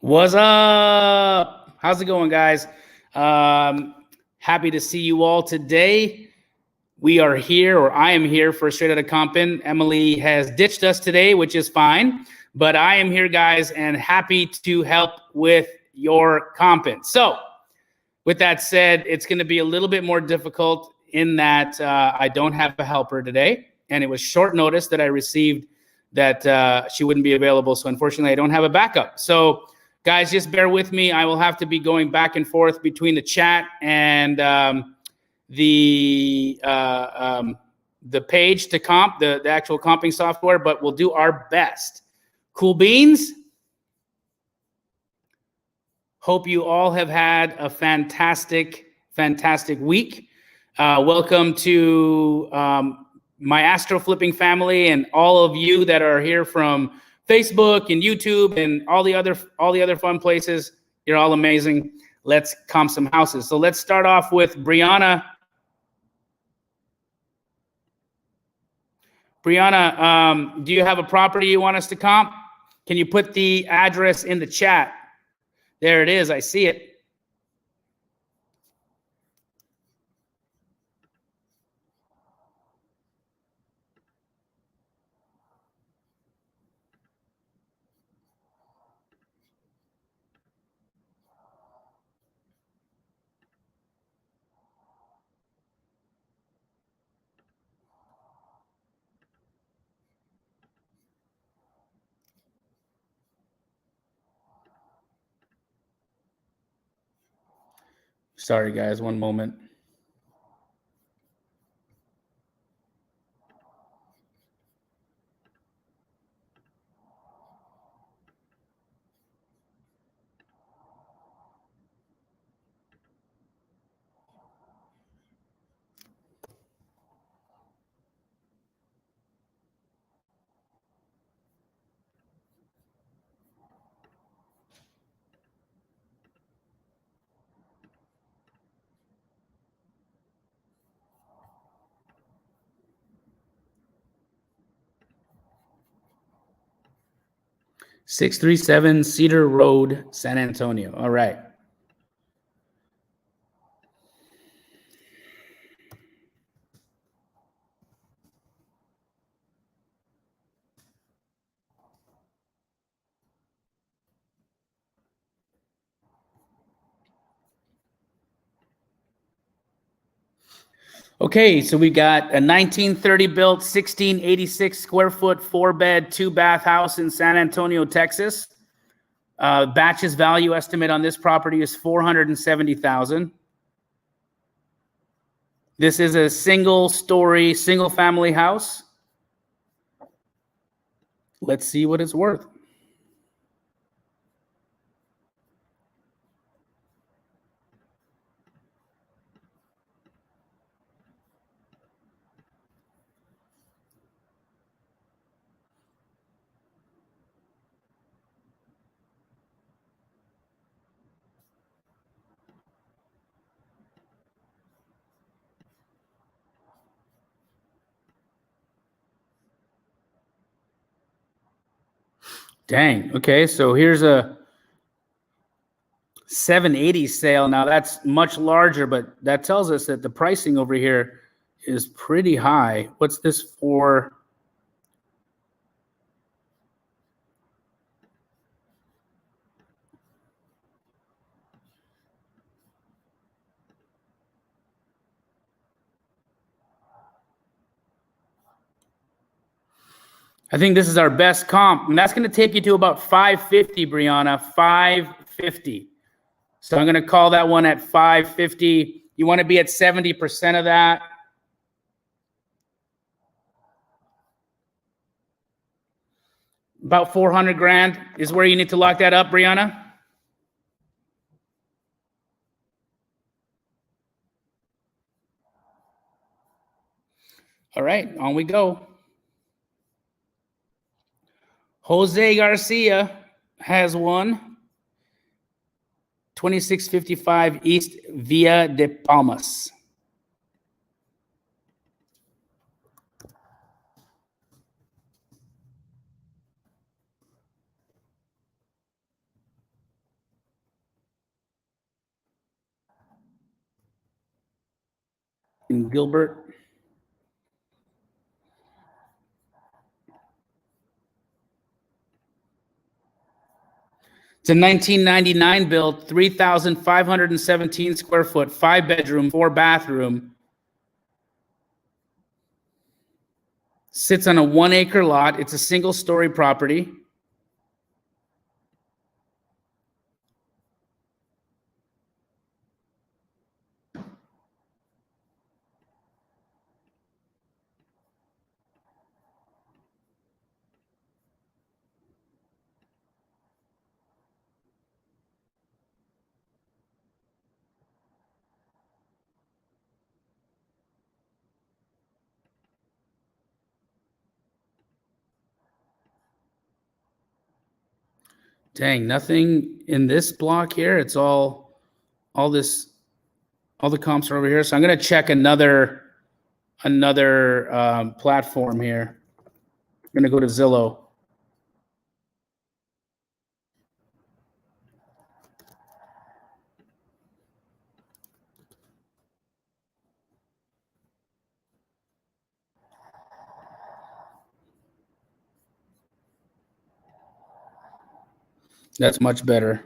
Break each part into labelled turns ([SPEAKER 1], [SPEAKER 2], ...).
[SPEAKER 1] What's up? How's it going, guys? Happy to see you all today. We are here, or I am here for Straight Outta Compin. Emily has ditched us today, which is fine, but I am here, guys, and happy to help with your compin. So with that said, it's going to be a little bit more difficult in that I don't have a helper today, and it was short notice that I received that she wouldn't be available. So unfortunately, I don't have a backup. So guys, just bear with me. I will have to be going back and forth between the chat and the page to comp, the actual comping software, but we'll do our best. Cool beans? Hope you all have had a fantastic, fantastic week. Welcome to my Astro Flipping family and all of you that are here from Facebook and YouTube and all the other fun places. You're all amazing. Let's comp some houses. So let's start off with Brianna. Brianna, do you have a property you want us to comp? Can you put the address in the chat? There it is. I see it. Sorry, guys. One moment. (637) Cedar Road, San Antonio. All right. Okay, so we got a 1930 built, 1686 square foot, 4-bed, 2-bath house in San Antonio, Texas. Batch's value estimate on this property is $470,000. This is a single-story, single-family house. Let's see what it's worth. Dang. Okay, so here's a 780 sale. Now that's much larger, but that tells us that the pricing over here is pretty high. What's this for? I think this is our best comp, and that's going to take you to about 550, Brianna, 550. So I'm going to call that one at 550. You want to be at 70% of that. About 400 grand is where you need to lock that up, Brianna. All right, on we go. Jose Garcia, has one. 2655 East Via de Palmas. In Gilbert. It's a 1999 build, 3,517 square foot, 5-bedroom, 4-bathroom. Sits on a 1-acre lot. It's a single-story property. Dang, nothing in this block here. It's all the comps are over here. So I'm gonna check another platform here. I'm gonna go to Zillow. That's much better.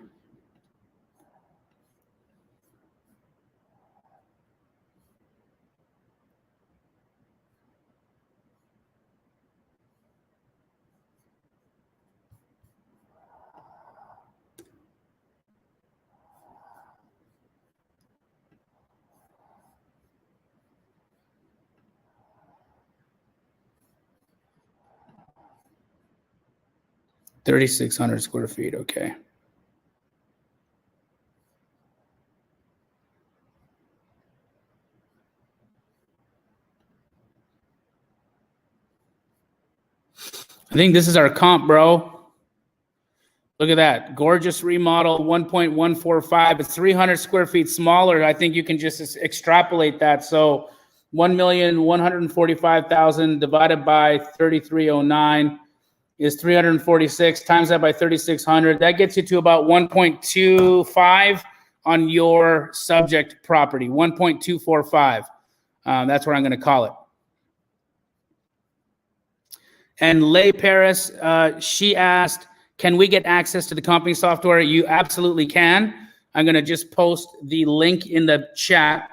[SPEAKER 1] $3,600 square feet. Okay. I think this is our comp, bro. Look at that. Gorgeous remodel, 1.145. It's 300 square feet smaller. I think you can just extrapolate that. So 1,145,000 divided by 3,309 is 346. Times that by 3,600. That gets you to about 1.25 on your subject property. 1.245. That's what I'm going to call it. And Leigh Paris, she asked, can we get access to the company software? You absolutely can. I'm going to just post the link in the chat.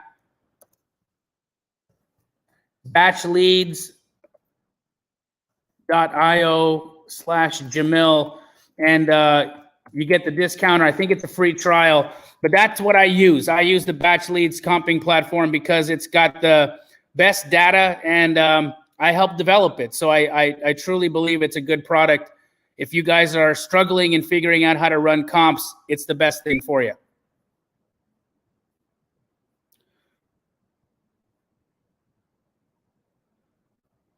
[SPEAKER 1] batchleads.io/Jamil. And you get the discount, or I think it's a free trial. But that's what I use. I use the Batch Leads comping platform because it's got the best data, and I helped develop it. So I truly believe it's a good product. If you guys are struggling and figuring out how to run comps, it's the best thing for you.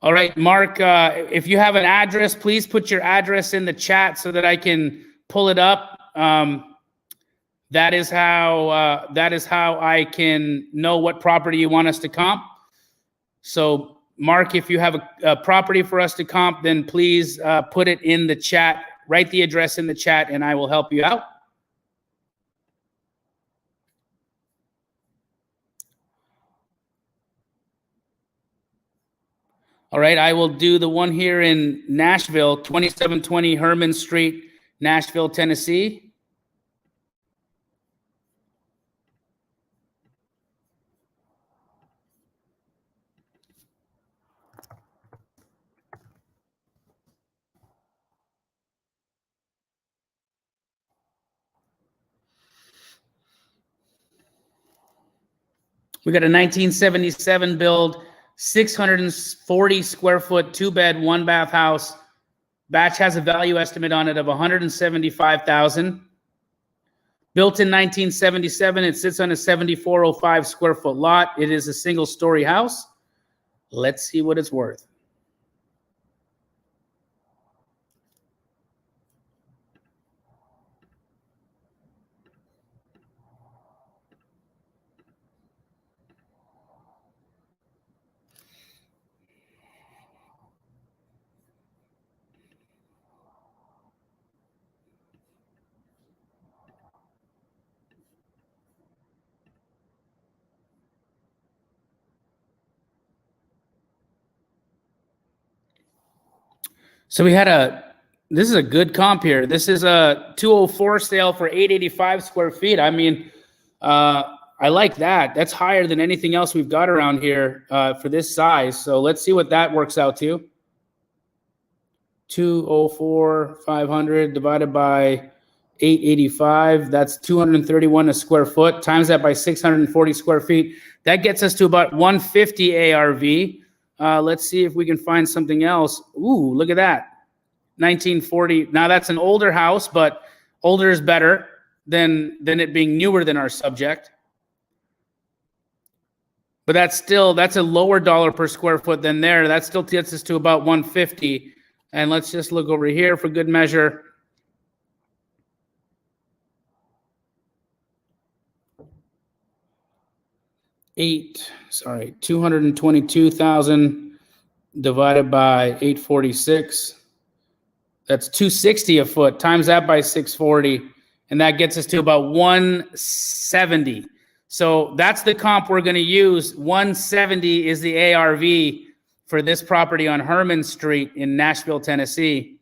[SPEAKER 1] All right, Mark, if you have an address, please put your address in the chat so that I can pull it up. That is how I can know what property you want us to comp. So Mark, if you have a property for us to comp, then please put it in the chat. Write the address in the chat, and I will help you out. All right, I will do the one here in Nashville, 2720 Herman Street, Nashville, Tennessee. We got a 1977 build, 640 square foot, 2-bed, 1-bath house. Batch has a value estimate on it of $175,000. Built in 1977, it sits on a 7,405 square foot lot. It is a single-story house. Let's see what it's worth. So this is a good comp here. This is a 204 sale for 885 square feet. I mean, I like that. That's higher than anything else we've got around here for this size. So let's see what that works out to. 204, 500 divided by 885. That's 231 a square foot. Times that by 640 square feet. That gets us to about 150 ARV. Let's see if we can find something else. Ooh, look at that. 1940. Now that's an older house, but older is better than it being newer than our subject. But that's a lower dollar per square foot than there. That still gets us to about 150. And let's just look over here for good measure. Sorry, 222,000 divided by 846. That's 260 a foot. Times that by 640. And that gets us to about 170. So that's the comp we're going to use. 170 is the ARV for this property on Herman Street in Nashville, Tennessee.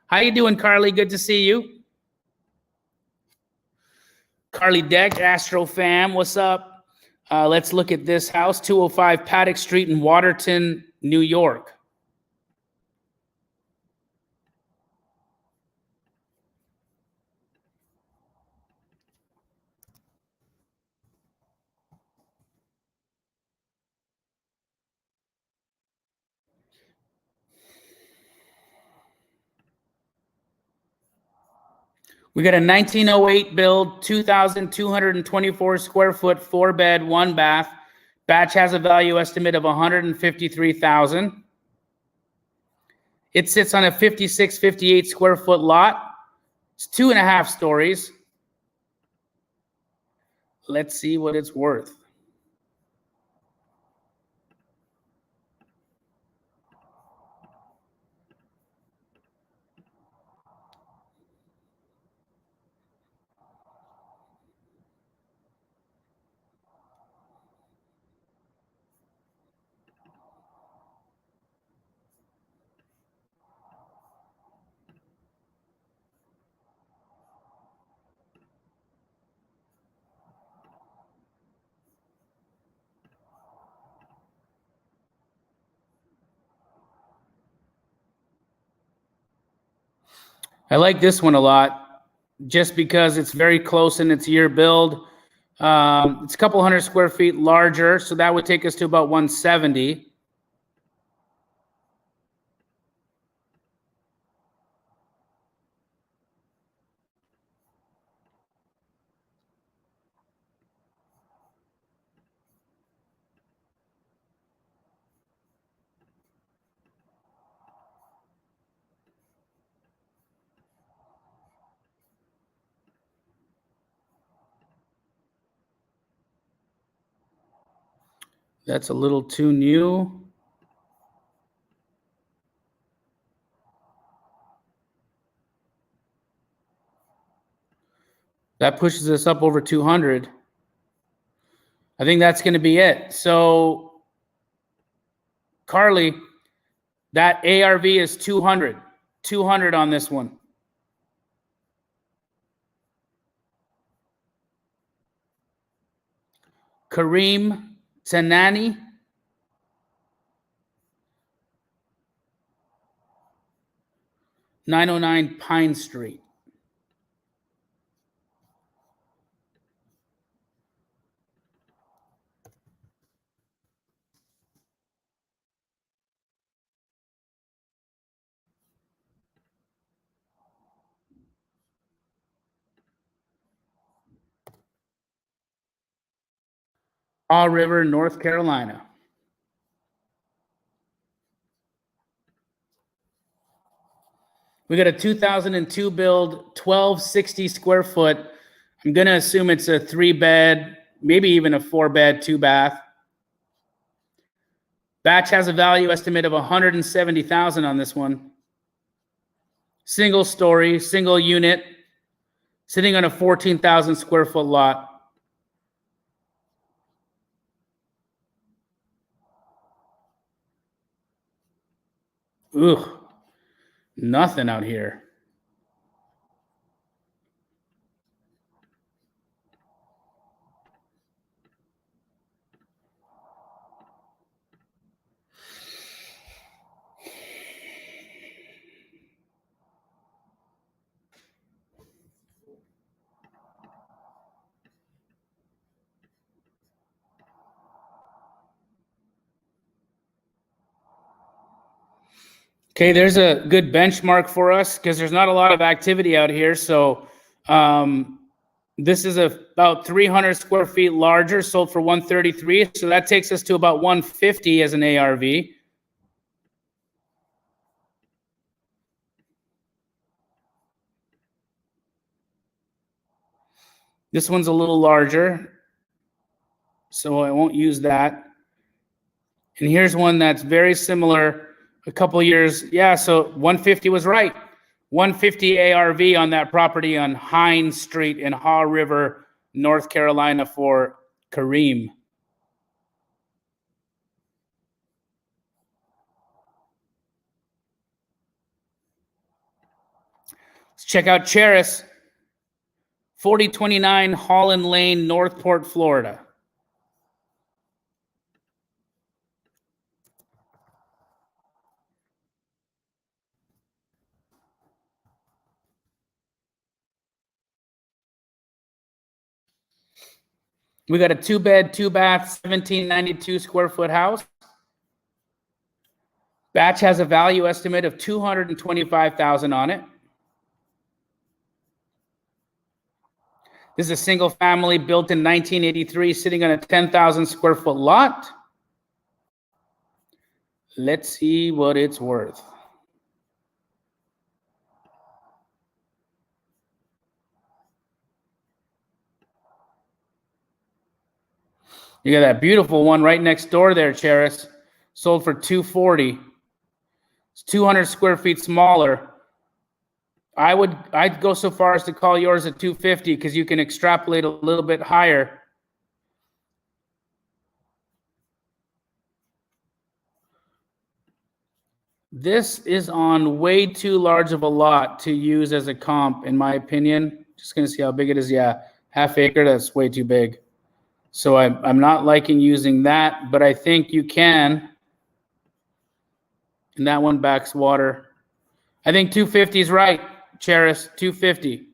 [SPEAKER 1] How you doing, Carly? Good to see you. Carly Deck, Astro Fam, what's up? Let's look at this house, 205 Paddock Street in Waterton, New York. We got a 1908 build, 2,224 square foot, 4-bed, 1-bath. Batch has a value estimate of $153,000. It sits on a 56, 58 square foot lot. It's 2.5 stories. Let's see what it's worth. I like this one a lot just because it's very close in its year build. It's a couple hundred square feet larger, so that would take us to about 170. That's a little too new. That pushes us up over 200. I think that's going to be it. So, Carly, that ARV is 200. 200 on this one. Kareem Tanani. (909) Pine Street. Fall River, North Carolina. We got a 2002 build, 1,260 square foot. I'm going to assume it's a 3-bed, maybe even a 4-bed, 2-bath. Batch has a value estimate of $170,000 on this one. Single story, single unit, sitting on a 14,000 square foot lot. Ugh. Nothing out here. Okay, there's a good benchmark for us because there's not a lot of activity out here. So this is about 300 square feet larger, sold for 133. So that takes us to about 150 as an ARV. This one's a little larger, so I won't use that. And here's one that's very similar. A couple years, yeah, so 150 was right. 150 ARV on that property on Hines Street in Haw River, North Carolina for Kareem. Let's check out Cheris, 4029 Holland Lane, Northport, Florida. We got a 2-bed, 2-bath, 1792 square foot house. Batch has a value estimate of $225,000 on it. This is a single family built in 1983, sitting on a 10,000 square foot lot. Let's see what it's worth. You got that beautiful one right next door there, Cheris. Sold for $240,000. It's 200 square feet smaller. I'd go so far as to call yours at $250,000 because you can extrapolate a little bit higher. This is on way too large of a lot to use as a comp, in my opinion. Just gonna see how big it is. Yeah, half acre, that's way too big. So I'm not liking using that, but I think you can. And that one backs water. I think 250 is right, Cheris, 250.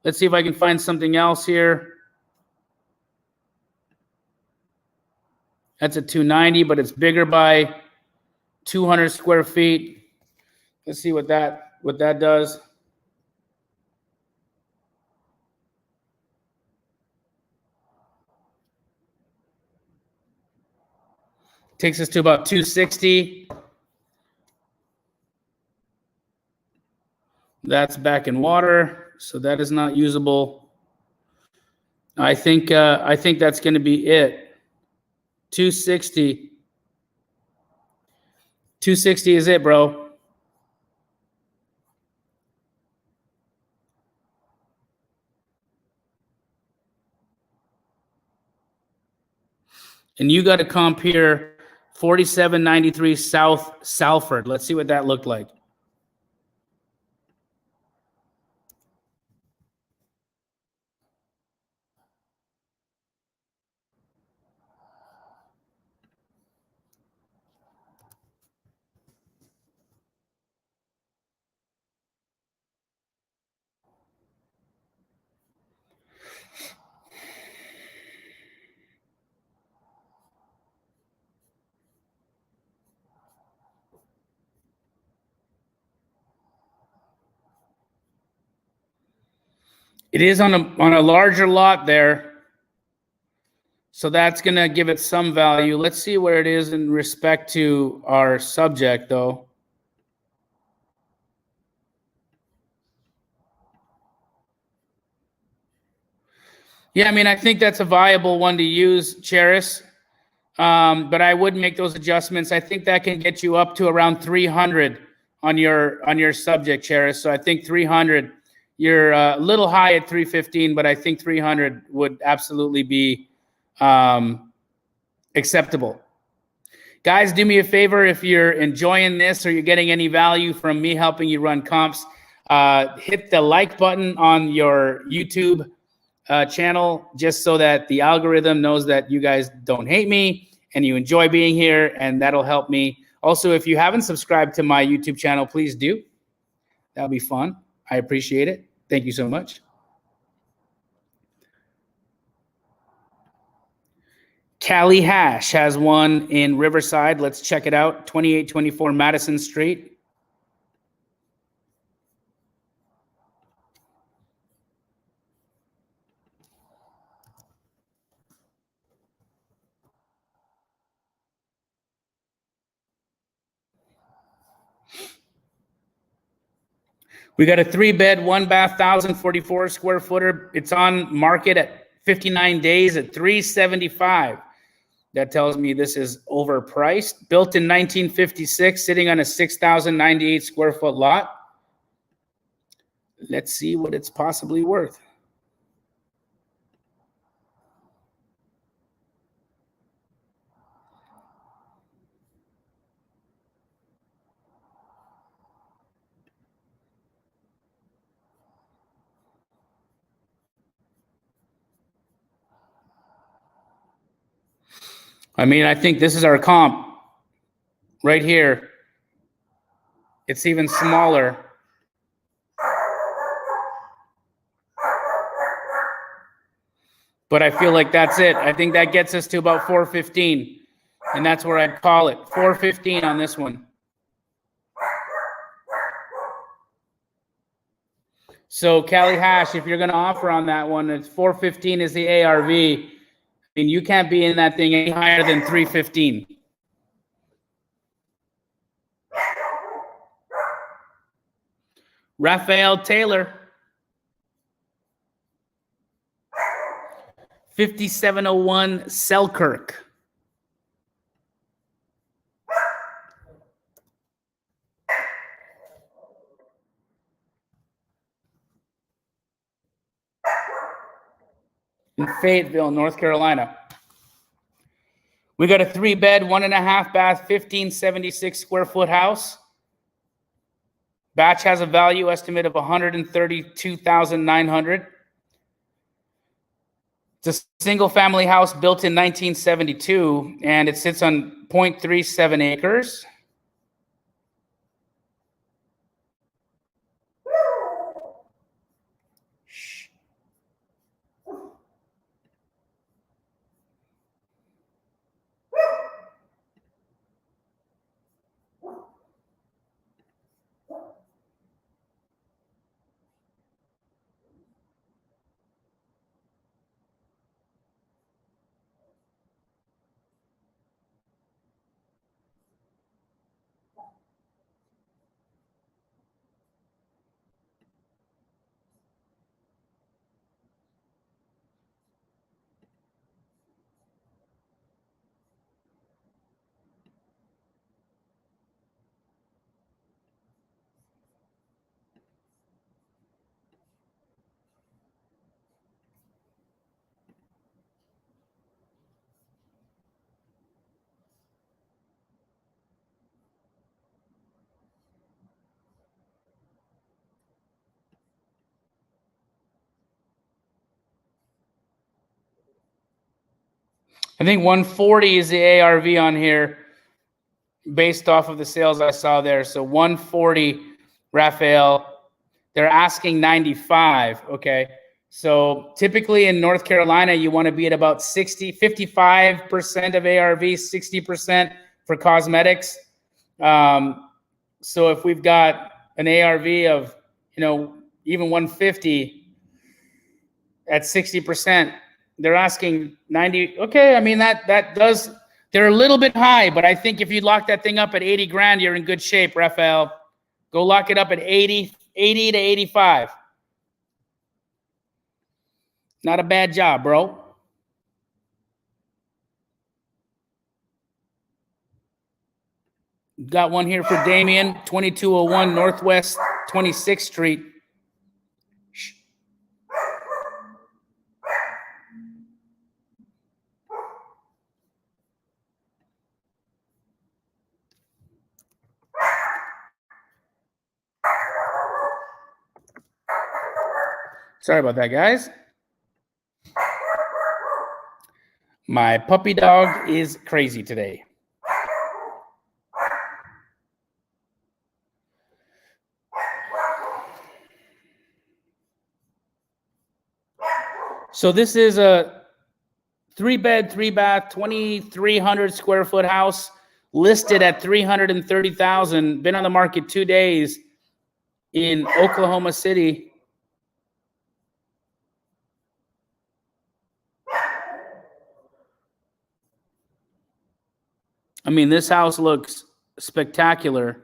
[SPEAKER 1] Let's see if I can find something else here. That's a 290, but it's bigger by 200 square feet. Let's see what that does. Takes us to about 260. That's back in water, so that is not usable. I think that's going to be it. 260. 260 is it, bro. And you got a comp here, 4793 South Salford. Let's see what that looked like. It is on a larger lot there. So that's going to give it some value. Let's see where it is in respect to our subject, though. Yeah, I mean, I think that's a viable one to use, Cheris. But I would make those adjustments. I think that can get you up to around 300 on your subject, Cheris. So I think 300. You're a little high at 315, but I think 300 would absolutely be acceptable. Guys, do me a favor. If you're enjoying this or you're getting any value from me helping you run comps, hit the like button on your YouTube channel, just so that the algorithm knows that you guys don't hate me and you enjoy being here, and that'll help me. Also, if you haven't subscribed to my YouTube channel, please do. That'll be fun. I appreciate it. Thank you so much. Cali Hash has one in Riverside. Let's check it out. 2824 Madison Street. We got a 3-bed, 1-bath, 1,044 square footer. It's on market at 59 days at $375. That tells me this is overpriced. Built in 1956, sitting on a 6,098 square foot lot. Let's see what it's possibly worth. I mean, I think this is our comp right here. It's even smaller. But I feel like that's it. I think that gets us to about 415. And that's where I'd call it. 415 on this one. So Cali Hash, if you're going to offer on that one, it's 415 is the ARV. I mean, you can't be in that thing any higher than 315. Raphael Taylor. 5701 Selkirk. In Fayetteville, North Carolina. We got a 3-bed, 1.5-bath, 1,576 square foot house. Batch has a value estimate of $132,900. It's a single family house built in 1972, and it sits on 0.37 acres. I think 140 is the ARV on here based off of the sales I saw there. So 140, Raphael. They're asking 95. Okay. So typically in North Carolina, you want to be at about 55% of ARV, 60% for cosmetics. So if we've got an ARV of, even 150 at 60%, they're asking 90. Okay, I mean that does. They're a little bit high, but I think if you lock that thing up at 80 grand, you're in good shape, Raphael. Go lock it up at 80 to 85. Not a bad job, bro. Got one here for Damien, 2201 Northwest 26th Street. Sorry about that, guys. My puppy dog is crazy today. So this is a 3-bed, 3-bath, 2,300 square foot house listed at $330,000. Been on the market 2 days in Oklahoma City. I mean, this house looks spectacular.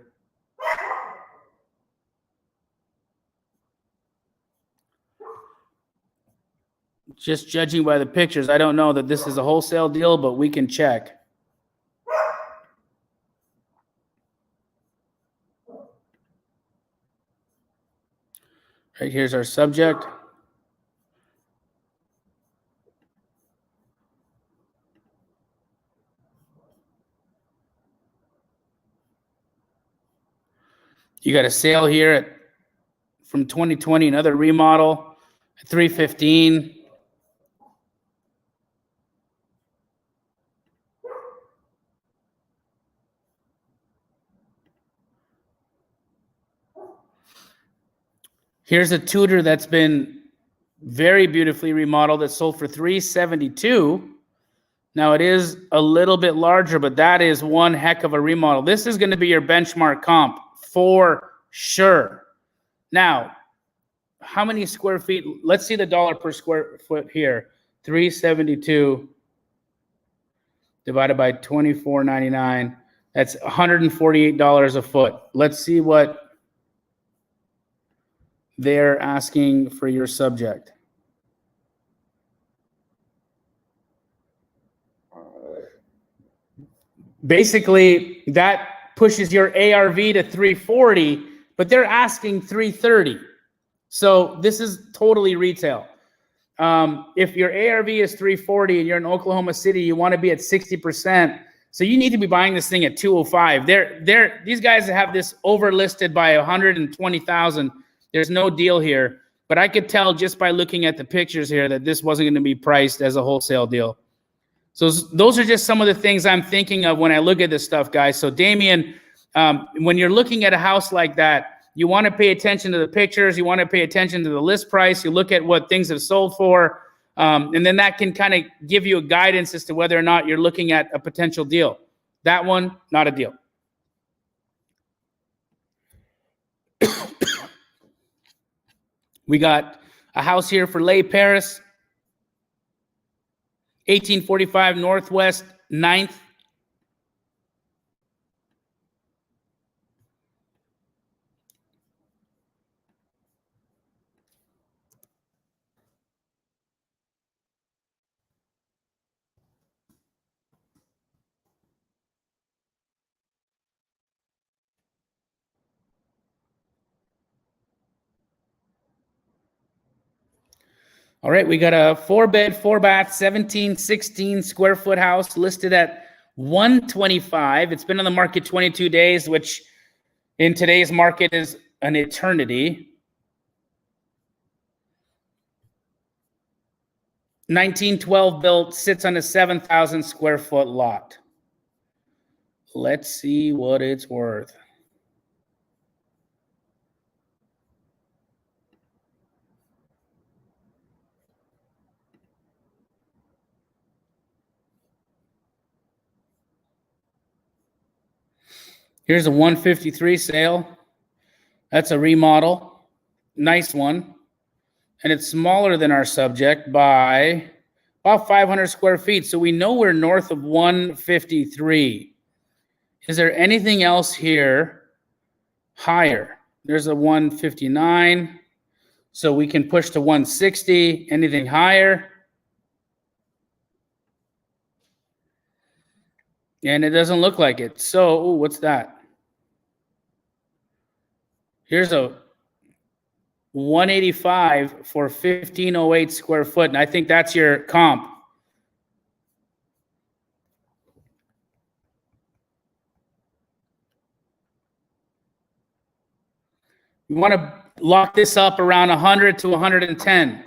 [SPEAKER 1] Just judging by the pictures, I don't know that this is a wholesale deal, but we can check. Right, here's our subject. You got a sale here from 2020, another remodel at $315,000. Here's a Tudor that's been very beautifully remodeled that sold for $372,000. Now it is a little bit larger, but that is one heck of a remodel. This is going to be your benchmark comp for sure. Now, how many square feet? Let's see the dollar per square foot here. $372 divided by $24.99. That's $148 a foot. Let's see what they're asking for your subject. Basically, that pushes your ARV to 340, but they're asking 330. So this is totally retail. If your ARV is 340 and you're in Oklahoma City, you want to be at 60%. So you need to be buying this thing at 205. These guys have this overlisted by 120,000. There's no deal here, but I could tell just by looking at the pictures here that this wasn't going to be priced as a wholesale deal. So those are just some of the things I'm thinking of when I look at this stuff, guys. So Damien, when you're looking at a house like that, you want to pay attention to the pictures. You want to pay attention to the list price. You look at what things have sold for, and then that can kind of give you a guidance as to whether or not you're looking at a potential deal. That one, not a deal. We got a house here for Les Paris, 1845 Northwest 9th. All right, we got a 4-bed, 4-bath, 1716 square foot house listed at $125,000. It's been on the market 22 days, which in today's market is an eternity. 1912 built, sits on a 7,000 square foot lot. Let's see what it's worth. Here's a 153 sale. That's a remodel. Nice one. And it's smaller than our subject by about 500 square feet. So we know we're north of 153. Is there anything else here higher? There's a 159. So we can push to 160. Anything higher? And it doesn't look like it. So, ooh, what's that? Here's a 185 for 1508 square foot. And I think that's your comp. You want to lock this up around 100 to 110.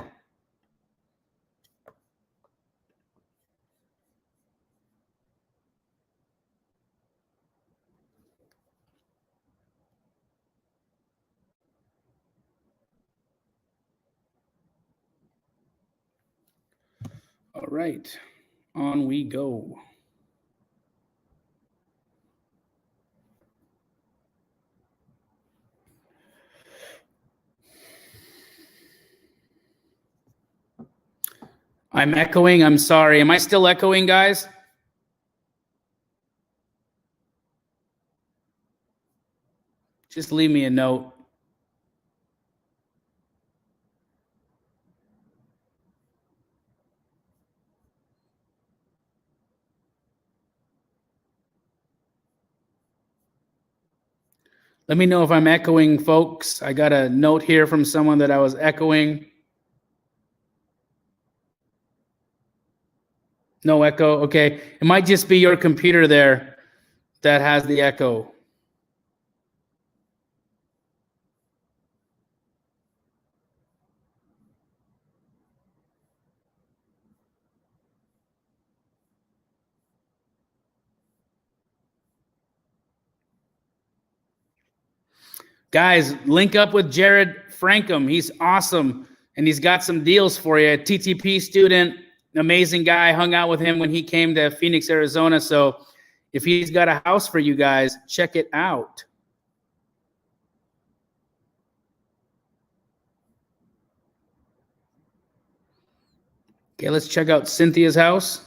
[SPEAKER 1] All right, on we go. I'm echoing. I'm sorry. Am I still echoing, guys? Just leave me a note. Let me know if I'm echoing, folks. I got a note here from someone that I was echoing. No echo. Okay. It might just be your computer there that has the echo. Guys, link up with Jared Frankham. He's awesome, and he's got some deals for you. TTP student, amazing guy. Hung out with him when he came to Phoenix, Arizona. So if he's got a house for you guys, check it out. Okay, let's check out Cynthia's house.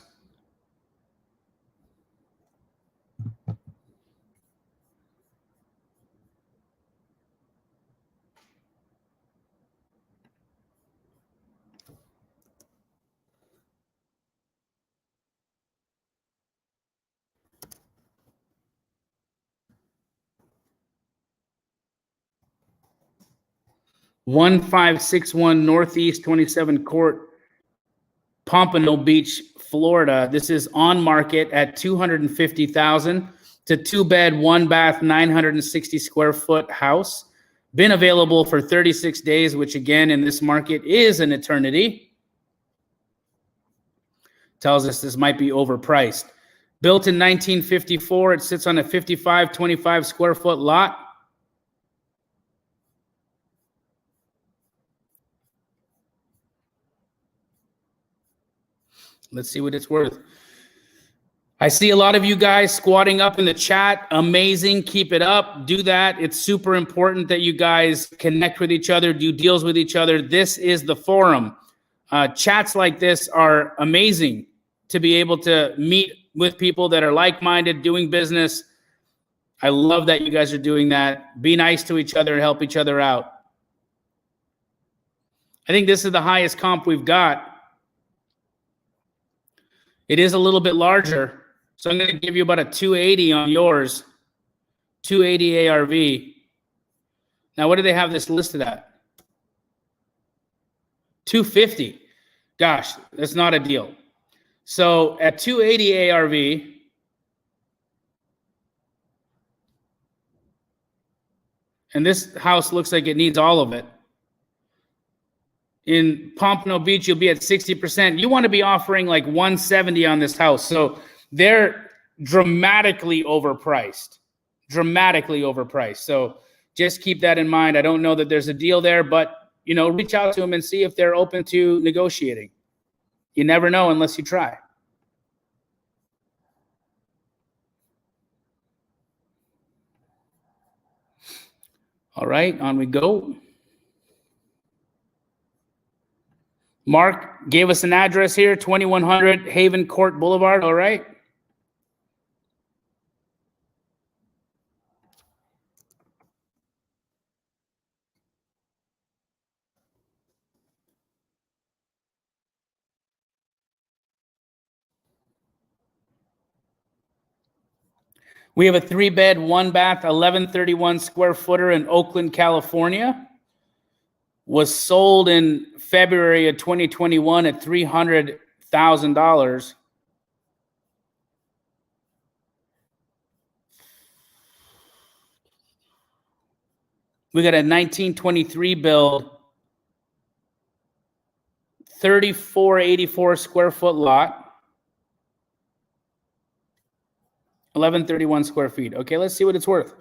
[SPEAKER 1] One 1561 Northeast 27 Court, Pompano Beach, Florida. This is on market at $250,000. It's a 2-bed, 1-bath, 960 square foot house. Been available for 36 days, which again in this market is an eternity. Tells us this might be overpriced. Built in 1954, it sits on a 55-25 square foot lot. Let's see what it's worth. I see a lot of you guys squatting up in the chat. Amazing. Keep it up. Do that. It's super important that you guys connect with each other, do deals with each other. This is the forum. Chats like this are amazing to be able to meet with people that are like-minded, doing business. I love that you guys are doing that. Be nice to each other and help each other out. I think this is the highest comp we've got. It is a little bit larger. So I'm going to give you about a 280 on yours. 280 ARV. Now, what do they have this listed at? 250. Gosh, that's not a deal. So at 280 ARV, and this house looks like it needs all of it. In Pompano Beach, you'll be at 60%. You want to be offering like 170 on this house. So they're dramatically overpriced. Dramatically overpriced. So just keep that in mind. I don't know that there's a deal there, but you know, reach out to them and see if they're open to negotiating. You never know unless you try. All right, on we go. Mark gave us an address here, 2100 Haven Court Boulevard. All right. We have a 3-bed, 1-bath, 1131 square footer in Oakland, California. Was sold in February of 2021 at $300,000. We got a 1923 build, 3484 square foot lot, 1131 square feet. Okay, let's see what it's worth.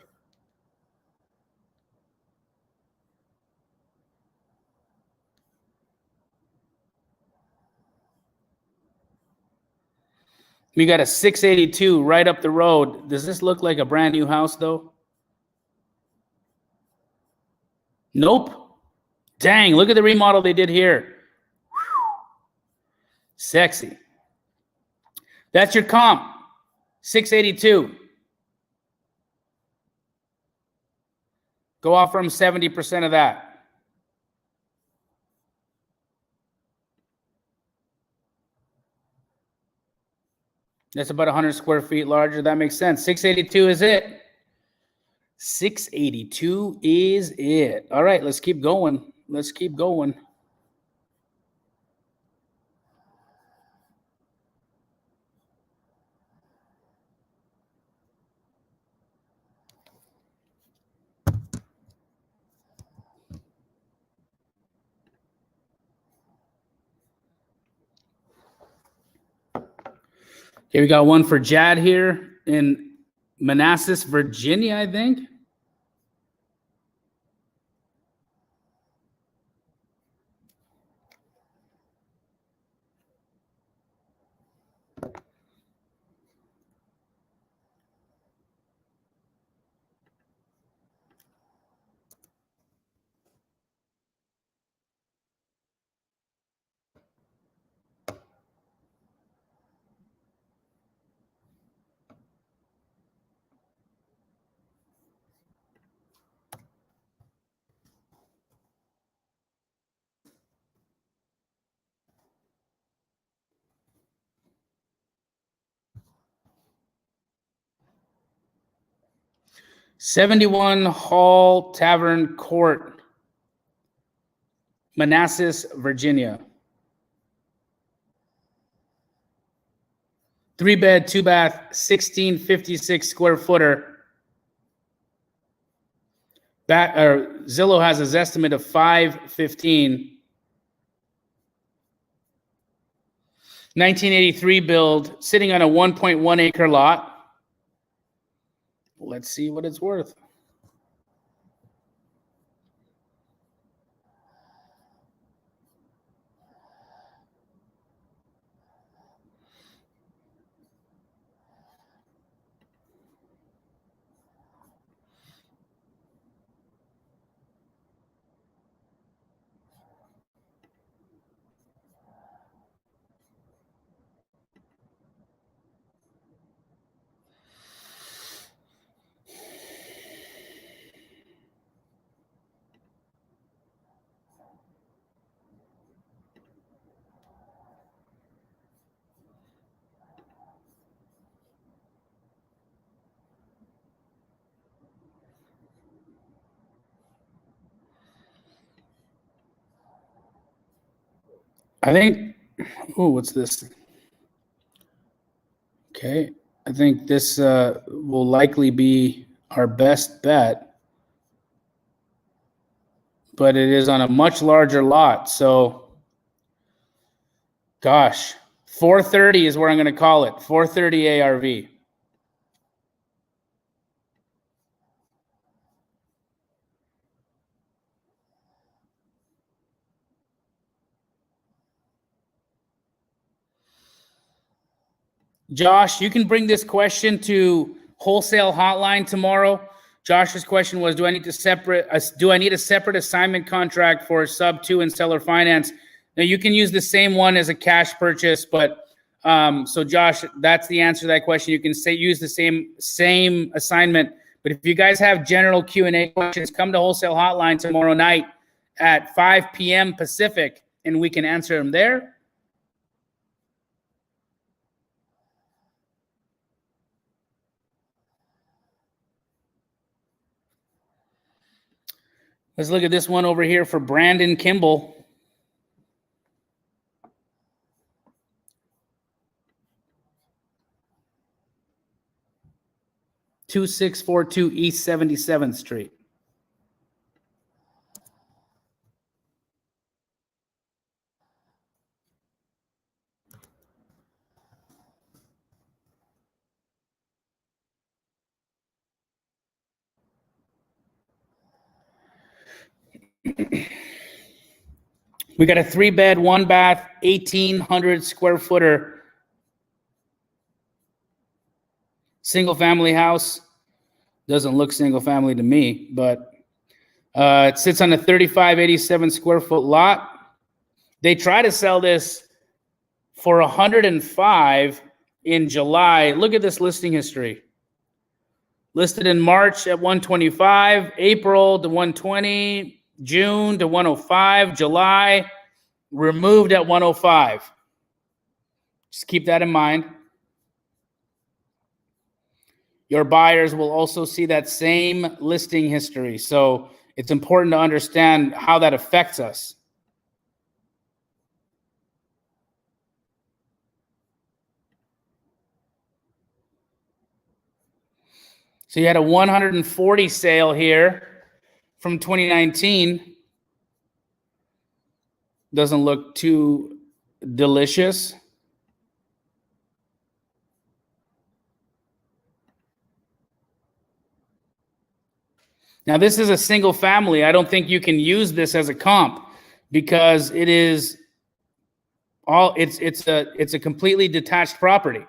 [SPEAKER 1] We got a 682 right up the road. Does this look like a brand new house though? Nope. Dang, look at the remodel they did here. Whew. Sexy. That's your comp. 682. Go off from 70% of that. That's about 100 square feet larger. That makes sense. 682 is it. 682 is it. All right, let's keep going. Let's keep going. Okay, we got one for Jad here in Manassas, Virginia, I think. '71 Hall Tavern Court, Manassas, Virginia. 3-bed, 2-bath, 1656 square footer. Zillow has his estimate of 515. 1983 build, sitting on a 1.1 acre lot. Let's see what it's worth. I think, oh, what's this? Okay, I think this will likely be our best bet, but it is on a much larger lot. So, gosh, 430 is where I'm going to call it. 430 ARV. Josh, you can bring this question to Wholesale Hotline tomorrow. Josh's question was, do I need a separate assignment contract for sub 2 and seller finance? Now you can use the same one as a cash purchase, but so Josh, that's the answer to that question. You can use the same assignment. But if you guys have general Q&A questions, come to Wholesale Hotline tomorrow night at 5 p.m. Pacific, and we can answer them there. Let's look at this one over here for Brandon Kimball. (2642) East 77th Street. We got a 3-bed, 1-bath, 1,800 square footer single family house. Doesn't look single family to me, but it sits on a 3,587 square foot lot. They try to sell this for 105 in July. Look at this listing history. Listed in March at 125, April to 120, June to 105, July removed at 105. Just keep that in mind. Your buyers will also see that same listing history. So it's important to understand how that affects us. So you had a 140 sale here from 2019. Doesn't look too delicious. Now this is a single family. I don't think you can use this as a comp because it is all it's a completely detached property.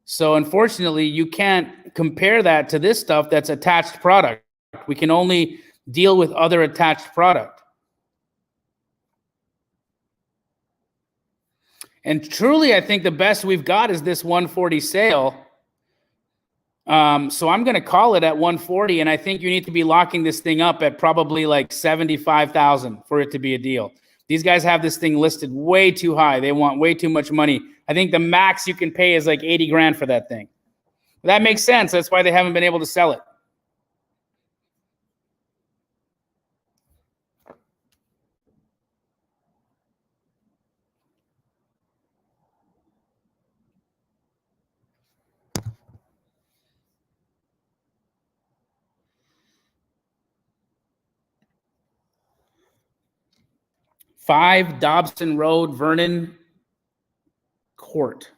[SPEAKER 1] So unfortunately, you can't compare that to this stuff that's attached product. We can only deal with other attached product. And truly, I think the best we've got is this 140 sale. So I'm going to call it at 140, and I think you need to be locking this thing up at probably like 75,000 for it to be a deal. These guys have this thing listed way too high. They want way too much money. I think the max you can pay is like 80 grand for that thing. That makes sense. That's why they haven't been able to sell it. Five Dobson Road, Vernon Court.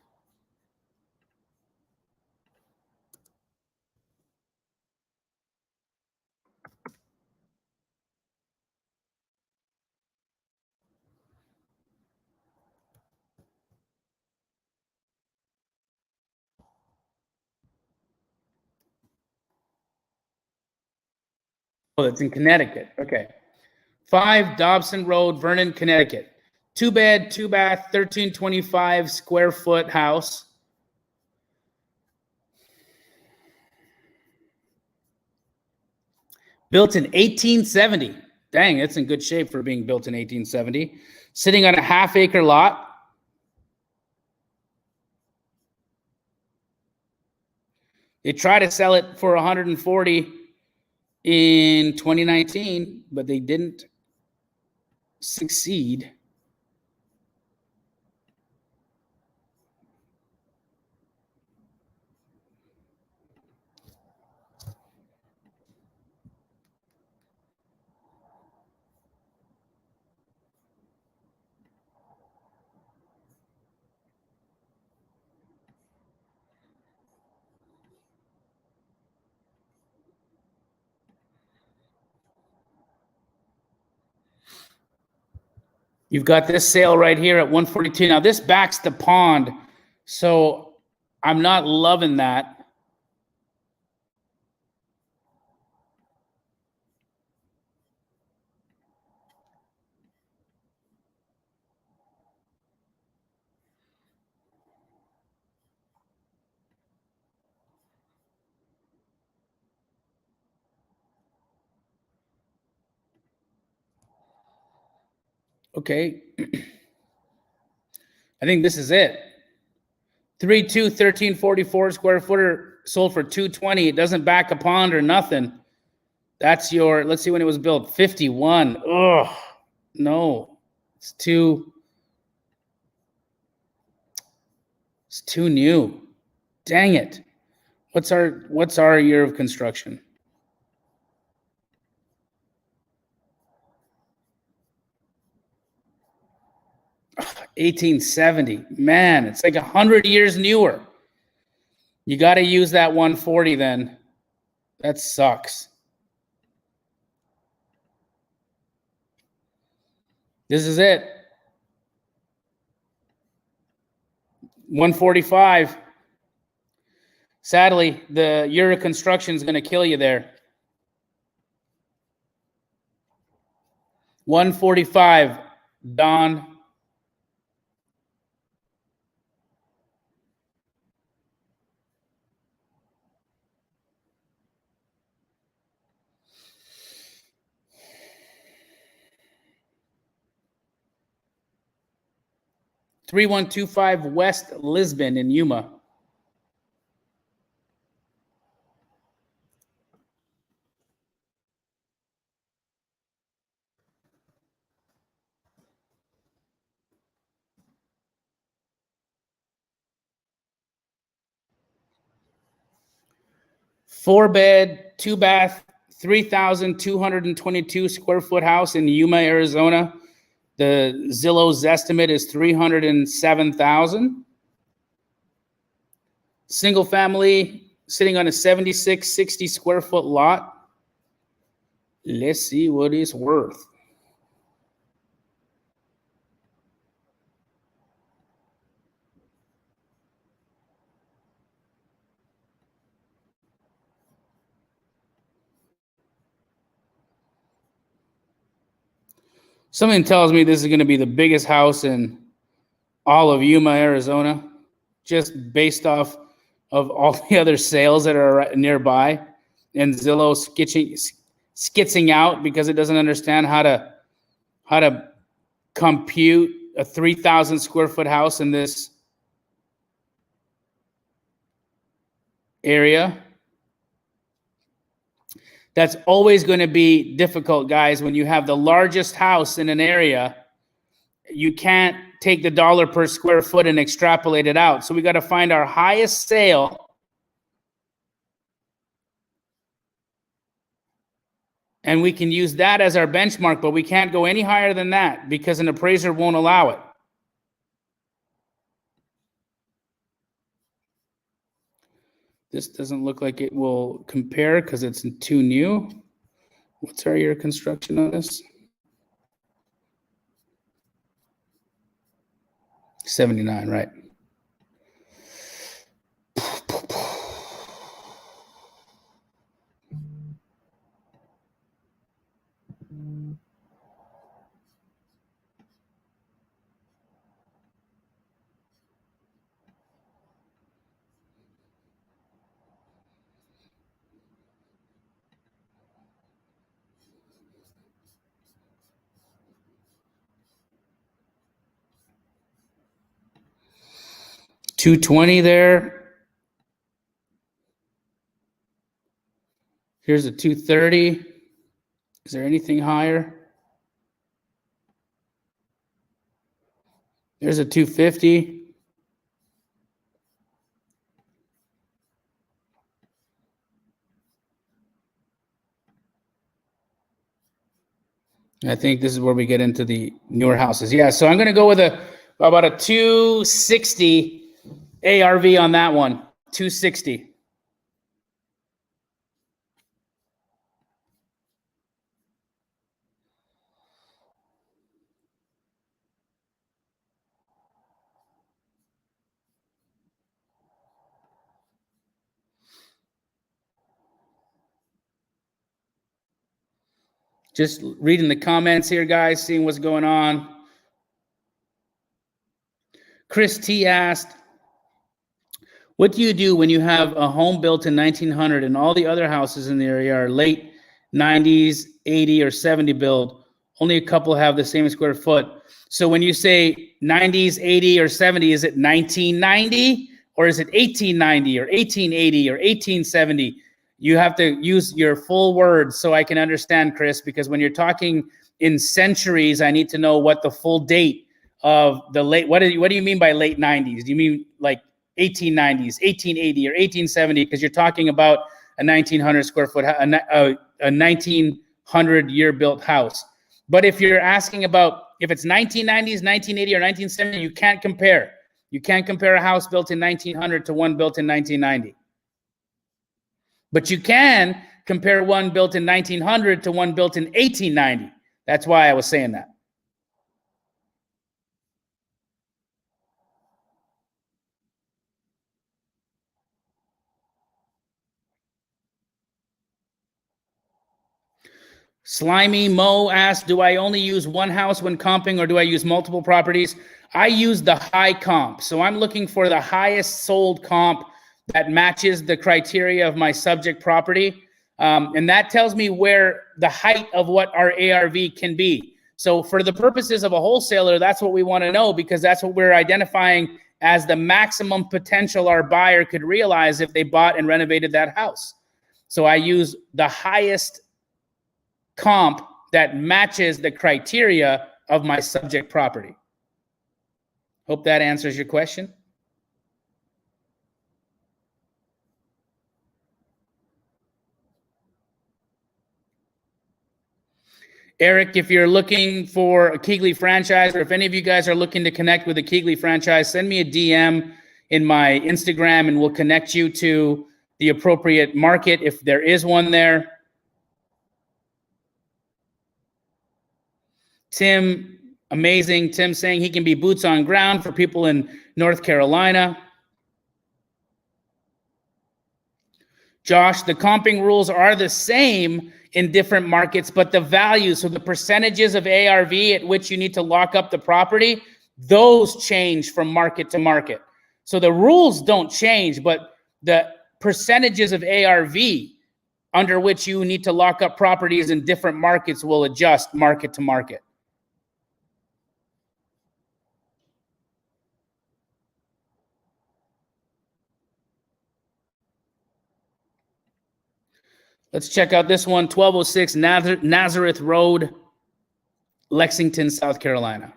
[SPEAKER 1] Oh, it's in Connecticut. Okay. 5 Dobson Road, Vernon, Connecticut. 2-bed, 2-bath, 1,325 square foot house. Built in 1870. Dang, it's in good shape for being built in 1870. Sitting on a half-acre lot. They tried to sell it for 140 in 2019, but they didn't succeed. You've got this sale right here at 142. Now this backs the pond, so I'm not loving that. Okay. I think this is it. 3.2, 1,344 square footer sold for 220. It doesn't back a pond or nothing. That's your, let's see when it was built. 51. Ugh. No. It's too new. Dang it. What's our year of construction? Ugh, 1870. Man, it's like 100 years newer. You got to use that 140 then. That sucks. This is it. 145. Sadly, the year of construction is going to kill you there. 145, Don. (3125) West Lisbon in Yuma. Four bed, two bath, 3,222 square foot house in Yuma, Arizona. The Zillow's estimate is 307,000. Single family sitting on a 7660 square foot lot. Let's see what it's worth. Something tells me this is going to be the biggest house in all of Yuma, Arizona, just based off of all the other sales that are nearby, and Zillow skitzing out because it doesn't understand how to compute a 3,000 square foot house in this area. That's always going to be difficult, guys. When you have the largest house in an area, you can't take the dollar per square foot and extrapolate it out. So we got to find our highest sale and we can use that as our benchmark, but we can't go any higher than that because an appraiser won't allow it. This doesn't look like it will compare because it's too new. What's our year of construction on this? 79, right? $220 there. Here's a $230. Is there anything higher? There's a $250. I think this is where we get into the newer houses. Yeah, so I'm going to go with about a 260 ARV on that one. 260. Just reading the comments here, guys, seeing what's going on. Chris T asked, what do you do when you have a home built in 1900 and all the other houses in the area are late 90s, 80 or 70 build? Only a couple have the same square foot. So when you say 90s, 80 or 70, is it 1990 or is it 1890 or 1880 or 1870? You have to use your full words so I can understand, Chris, because when you're talking in centuries, I need to know what the full date of the late, what do you mean by late 90s? Do you mean like 1890s, 1880 or 1870? Because you're talking about a 1900 square foot, a 1900 year built house. But if you're asking about if it's 1990s, 1980 or 1970, you can't compare. You can't compare a house built in 1900 to one built in 1990. But you can compare one built in 1900 to one built in 1890. That's why I was saying that. Slimy Mo asked, do I only use one house when comping or do I use multiple properties? I use the high comp. So I'm looking for the highest sold comp that matches the criteria of my subject property. And that tells me where the height of what our ARV can be. So for the purposes of a wholesaler, that's what we want to know, because that's what we're identifying as the maximum potential our buyer could realize if they bought and renovated that house. So I use the highest comp that matches the criteria of my subject property. Hope that answers your question. Eric, if you're looking for a Keegley franchise, or if any of you guys are looking to connect with a Keegley franchise, send me a DM in my Instagram and we'll connect you to the appropriate market if there is one there. Tim, amazing. Tim saying he can be boots on ground for people in North Carolina. Josh, the comping rules are the same in different markets, but the value, so the percentages of ARV at which you need to lock up the property, those change from market to market. So the rules don't change, but the percentages of ARV under which you need to lock up properties in different markets will adjust market to market. Let's check out this one, 1206 Nazareth Road, Lexington, South Carolina.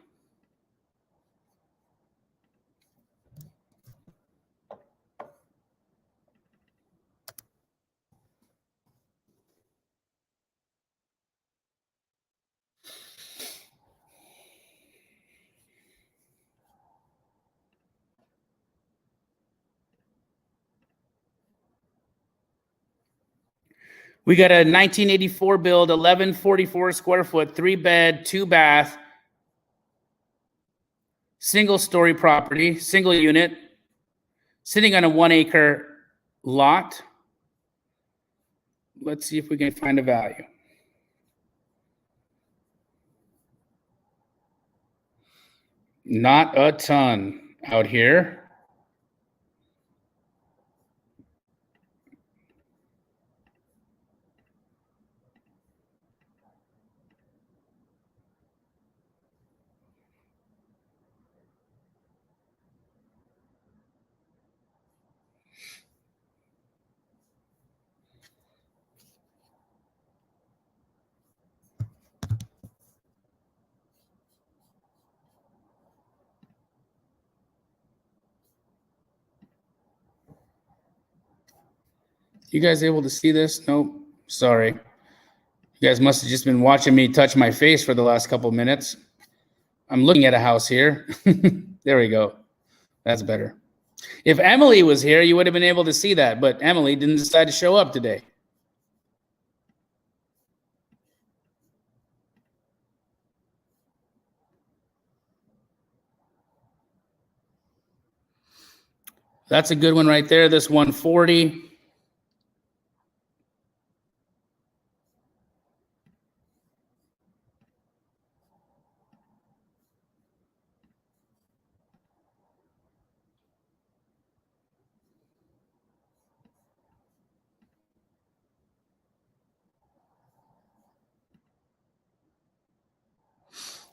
[SPEAKER 1] We got a 1984 build, 1144 square foot, 3-bed, 2-bath, single-story property, single unit, sitting on a 1-acre lot. Let's see if we can find a value. Not a ton out here. You guys able to see this? Nope. Sorry. You guys must have just been watching me touch my face for the last couple of minutes. I'm looking at a house here. There we go. That's better. If Emily was here, you would have been able to see that, but Emily didn't decide to show up today. That's a good one right there, this 140.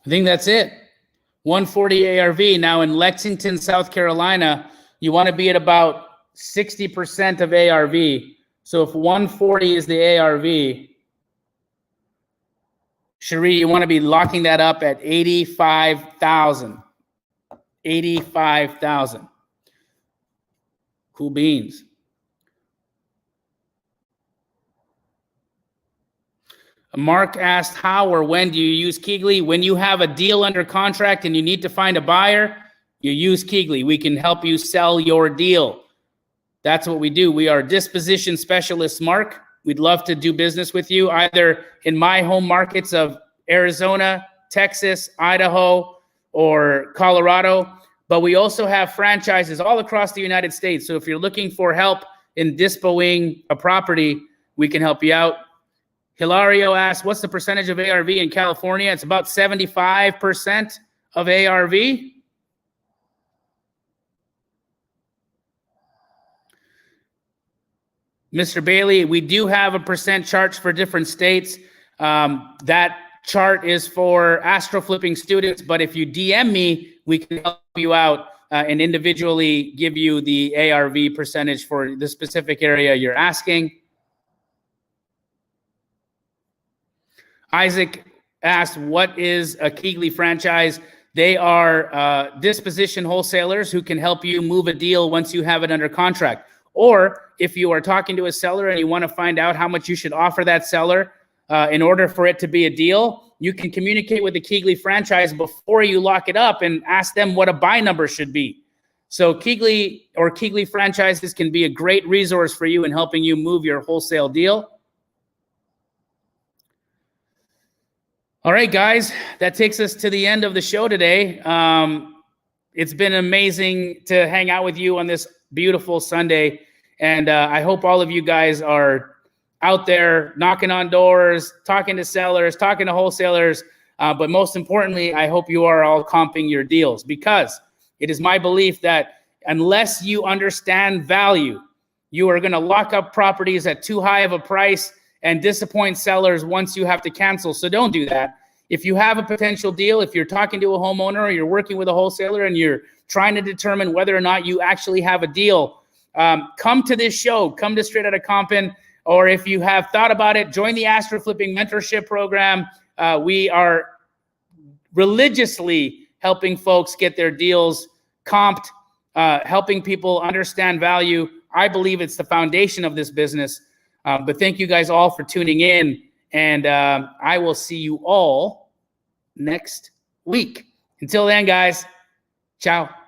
[SPEAKER 1] I think that's it. 140 ARV. Now in Lexington, South Carolina, you want to be at about 60% of ARV. So if 140 is the ARV, Cherie, you want to be locking that up at 85,000. 85,000. Cool beans. Mark asked, how or when do you use Keegley? When you have a deal under contract and you need to find a buyer, you use Keegley. We can help you sell your deal. That's what we do. We are disposition specialists, Mark. We'd love to do business with you, either in my home markets of Arizona, Texas, Idaho, or Colorado. But we also have franchises all across the United States. So if you're looking for help in dispoing a property, we can help you out. Hilario asks, what's the percentage of ARV in California? It's about 75% of ARV. Mr. Bailey, we do have a percent chart for different states. That chart is for astro flipping students, but if you DM me, we can help you out and individually give you the ARV percentage for the specific area you're asking. Isaac asked, what is a Keegley franchise? They are disposition wholesalers who can help you move a deal once you have it under contract. Or if you are talking to a seller and you want to find out how much you should offer that seller in order for it to be a deal, you can communicate with the Keegley franchise before you lock it up and ask them what a buy number should be. So Keegley or Keegley franchises can be a great resource for you in helping you move your wholesale deal. All right, guys, that takes us to the end of the show today. It's been amazing to hang out with you on this beautiful Sunday. And I hope all of you guys are out there knocking on doors, talking to sellers, talking to wholesalers. But most importantly, I hope you are all comping your deals, because it is my belief that unless you understand value, you are going to lock up properties at too high of a price and disappoint sellers once you have to cancel. So don't do that. If you have a potential deal, if you're talking to a homeowner or you're working with a wholesaler and you're trying to determine whether or not you actually have a deal, come to this show, come to Straight Outta Compin, or if you have thought about it, join the Astro Flipping Mentorship Program. We are religiously helping folks get their deals comped, helping people understand value. I believe it's the foundation of this business. But thank you guys all for tuning in, and I will see you all next week. Until then, guys, ciao.